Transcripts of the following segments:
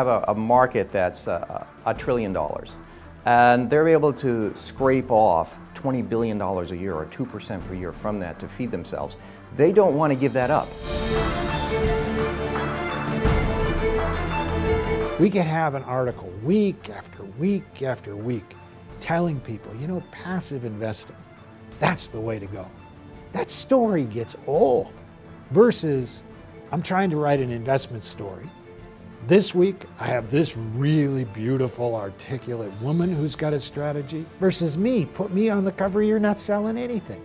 have a market that's $1 trillion, and they're able to scrape off $20 billion a year or 2% per year from that to feed themselves. They don't want to give that up. We could have an article week after week after week telling people, you know, passive investing, that's the way to go. That story gets old versus I'm trying to write an investment story. This week, I have this really beautiful, articulate woman who's got a strategy versus me. Put me on the cover, you're not selling anything.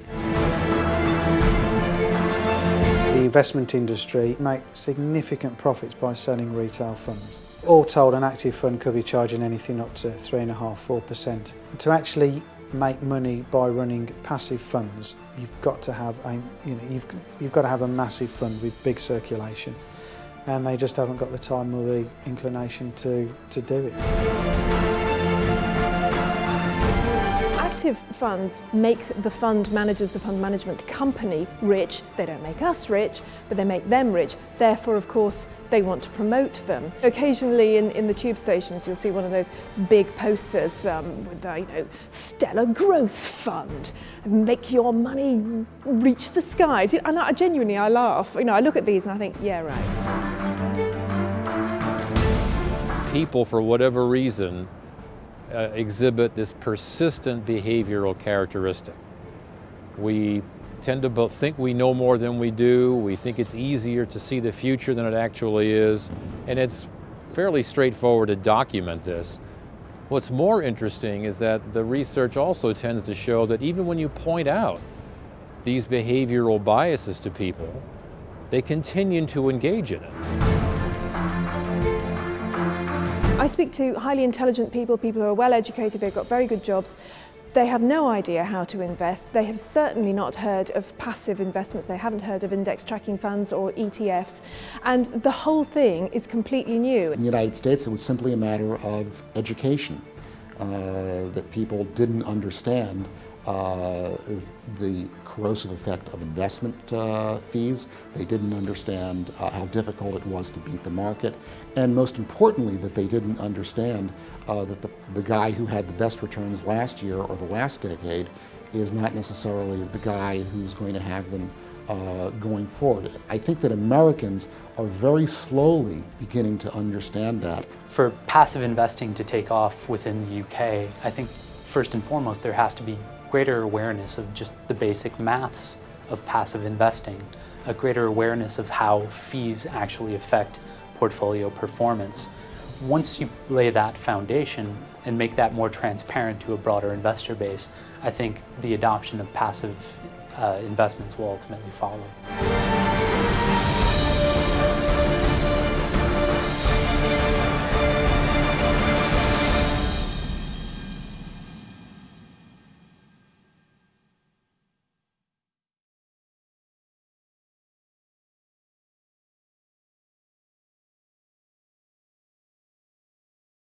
The investment industry makes significant profits by selling retail funds. All told, an active fund could be charging anything up to 3.5–4%. To actually make money by running passive funds, you've got to have you've got to have a massive fund with big circulation, and they just haven't got the time or the inclination to do it. Active funds make the fund managers, the fund management company rich. They don't make us rich, but they make them rich. Therefore, of course, they want to promote them. Occasionally in the tube stations, you'll see one of those big posters with, you know, Stellar Growth Fund, make your money reach the skies. And genuinely, I laugh. You know, I look at these and I think, yeah, right. People, for whatever reason, exhibit this persistent behavioral characteristic. We tend to think we know more than we do. We think it's easier to see the future than it actually is. And it's fairly straightforward to document this. What's more interesting is that the research also tends to show that even when you point out these behavioral biases to people, they continue to engage in it. I speak to highly intelligent people, people who are well educated, they've got very good jobs. They have no idea how to invest. They have certainly not heard of passive investments. They haven't heard of index tracking funds or ETFs. And the whole thing is completely new. In the United States, it was simply a matter of education, that people didn't understand the corrosive effect of investment fees. They didn't understand how difficult it was to beat the market. And most importantly, that they didn't understand that the guy who had the best returns last year or the last decade is not necessarily the guy who's going to have them going forward. I think that Americans are very slowly beginning to understand that. For passive investing to take off within the UK, I think first and foremost there has to be greater awareness of just the basic maths of passive investing, a greater awareness of how fees actually affect portfolio performance. Once you lay that foundation and make that more transparent to a broader investor base, I think the adoption of passive investments will ultimately follow.